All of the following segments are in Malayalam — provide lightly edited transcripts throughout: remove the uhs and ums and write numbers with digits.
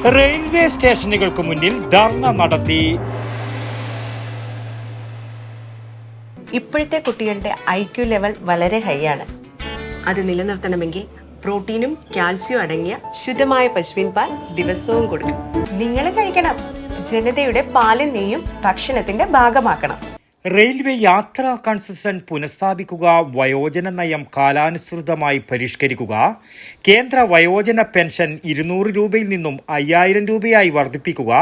റെയിൽവേ സ്റ്റേഷനുകൾക്ക് മുന്നിൽ ധർണ നടത്തി. ഇപ്പോഴത്തെ കുട്ടികളുടെ IQ ലെവൽ വളരെ ഹൈ ആണ്. അത് നിലനിർത്തണമെങ്കിൽ പ്രോട്ടീനും കാൽസ്യവും അടങ്ങിയ ശുദ്ധമായ പശുവിൻ പാൽ ദിവസവും കൊടുക്കും. നിങ്ങൾ കഴിക്കണം. ജനതയുടെ പാലും നെയ്യും ഭക്ഷണത്തിന്റെ ഭാഗമാക്കണം. റെയിൽവേ യാത്രാ കൺസെഷൻ പുനഃസ്ഥാപിക്കുക, വയോജന നയം കാലാനുസൃതമായി പരിഷ്കരിക്കുക, കേന്ദ്ര വയോജന പെൻഷൻ 200 രൂപയിൽ നിന്നും 5000 രൂപയായി വർദ്ധിപ്പിക്കുക,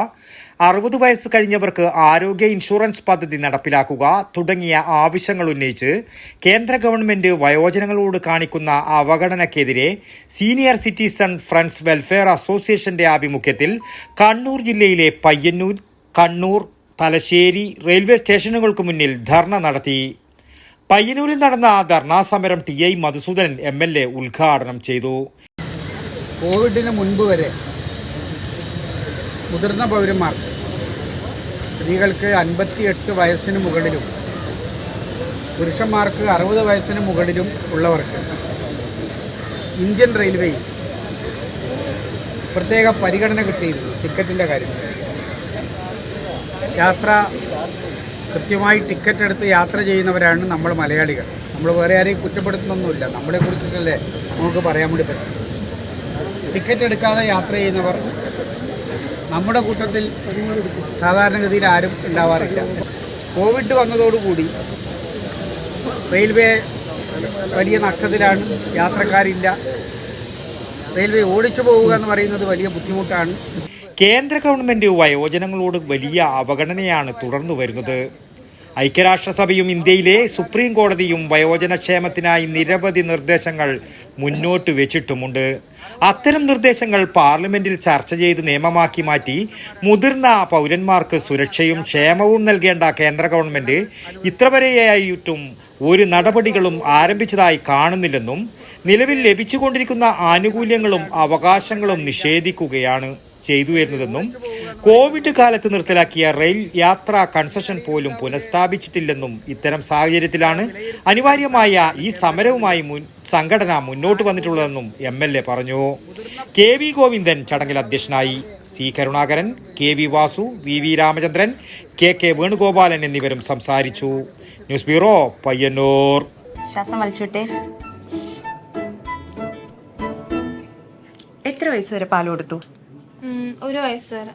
60 വയസ്സ് കഴിഞ്ഞവർക്ക് ആരോഗ്യ ഇൻഷുറൻസ് പദ്ധതി നടപ്പിലാക്കുക തുടങ്ങിയ ആവശ്യങ്ങൾ ഉന്നയിച്ച് കേന്ദ്ര ഗവൺമെന്റ് വയോജനങ്ങളോട് കാണിക്കുന്ന അവഗണനയ്ക്കെതിരെ സീനിയർ സിറ്റിസൺ ഫ്രണ്ട്സ് വെൽഫെയർ അസോസിയേഷന്റെ ആഭിമുഖ്യത്തിൽ കണ്ണൂർ ജില്ലയിലെ പയ്യന്നൂർ, കണ്ണൂർ, തലശ്ശേരി റെയിൽവേ സ്റ്റേഷനുകൾക്ക് മുന്നിൽ ധർണ നടത്തി. പയ്യന്നൂരിൽ നടന്ന ധർണാ സമരം TI മധുസൂദനൻ MLA ഉദ്ഘാടനം ചെയ്തു. കോവിഡിന് മുൻപ് വരെ മുതിർന്ന പൗരന്മാർക്ക്, സ്ത്രീകൾക്ക് 58 വയസ്സിന് മുകളിലും പുരുഷന്മാർക്ക് 60 വയസ്സിന് മുകളിലും ഉള്ളവർക്ക് ഇന്ത്യൻ റെയിൽവേയിൽ പ്രത്യേക പരിഗണന കിട്ടിയിരുന്നു. ടിക്കറ്റിൻ്റെ കാര്യത്തിൽ കൃത്യമായി ടിക്കറ്റ് എടുത്ത് യാത്ര ചെയ്യുന്നവരാണ് നമ്മൾ മലയാളികൾ. നമ്മൾ വേറെ ആരെയും കുറ്റപ്പെടുത്തുന്നൊന്നുമില്ല. നമ്മളെക്കുറിച്ചിട്ടല്ലേ നമുക്ക് പറയാൻ വേണ്ടി പറ്റും. ടിക്കറ്റ് എടുക്കാതെ യാത്ര ചെയ്യുന്നവർ നമ്മുടെ കൂട്ടത്തിൽ സാധാരണഗതിയിൽ ആരും ഉണ്ടാവാറില്ല. കോവിഡ് വന്നതോടുകൂടി റെയിൽവേ വലിയ നഷ്ടത്തിലാണ്. യാത്രക്കാരില്ല. റെയിൽവേ ഓടിച്ചു പോവുക എന്ന് പറയുന്നത് വലിയ ബുദ്ധിമുട്ടാണ്. കേന്ദ്ര ഗവൺമെന്റ് വയോജനങ്ങളോട് വലിയ അവഗണനയാണ് തുടർന്നു വരുന്നത്. ഐക്യരാഷ്ട്രസഭയും ഇന്ത്യയിലെ സുപ്രീം കോടതിയും വയോജനക്ഷേമത്തിനായി നിരവധി നിർദ്ദേശങ്ങൾ മുന്നോട്ട് വെച്ചിട്ടുമുണ്ട്. അത്തരം നിർദ്ദേശങ്ങൾ പാർലമെന്റിൽ ചർച്ച ചെയ്ത് നിയമമാക്കി മാറ്റി മുതിർന്ന പൗരന്മാർക്ക് സുരക്ഷയും ക്ഷേമവും നൽകേണ്ട കേന്ദ്ര ഗവൺമെന്റ് ഇത്രവരെയായിട്ടും ഒരു നടപടികളും ആരംഭിച്ചതായി കാണുന്നില്ലെന്നും നിലവിൽ ലഭിച്ചുകൊണ്ടിരിക്കുന്ന ആനുകൂല്യങ്ങളും അവകാശങ്ങളും നിഷേധിക്കുകയാണ് ചെയ്തു വരുന്നതെന്നും കോവിഡ് കാലത്ത് നിർത്തലാക്കിയ റെയിൽ യാത്രാ കൺസെഷൻ പോലും പുനഃസ്ഥാപിച്ചിട്ടില്ലെന്നും ഇത്തരം സാഹചര്യത്തിലാണ് അനിവാര്യമായ ഈ സമരവുമായി സംഘടന മുന്നോട്ട് വന്നിട്ടുള്ളതെന്നും MLA പറഞ്ഞു. KV ഗോവിന്ദൻ ചടങ്ങിൽ അധ്യക്ഷനായി. C Karunakaran, KV Vasu, VV Ramachandran, KK Venugopalan എന്നിവരും സംസാരിച്ചു. News bureau, Payyanur. ശ്വാസം വലിച്ചോട്ടെ. എത്ര വയസ്സ് വരെ പാൽ കൊടുത്തു? 1 വയസ്സ് വരെ.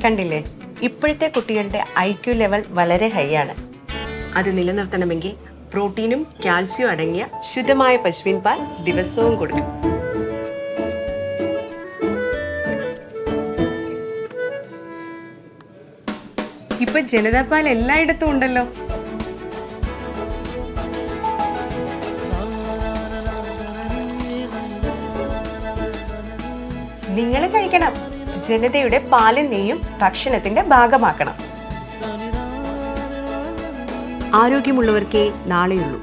കണ്ടില്ലേ, ഇപ്പോഴത്തെ കുട്ടികളുടെ IQ ലെവൽ വളരെ ഹൈ ആണ്. അത് നിലനിർത്തണമെങ്കിൽ പ്രോട്ടീനും കാൽസ്യവും അടങ്ങിയ ശുദ്ധമായ പശുവിൻ പാൽ ദിവസവും കൊടുക്കും. ഇപ്പൊ ജനതാ പാൽ എല്ലായിടത്തും ഉണ്ടല്ലോ. നിങ്ങൾ കഴിക്കണം. ജനതയുടെ പാലും നെയ്യും ഭക്ഷണത്തിന്റെ ഭാഗമാക്കണം. ആരോഗ്യമുള്ളവർക്കേ നാളെയുള്ളൂ.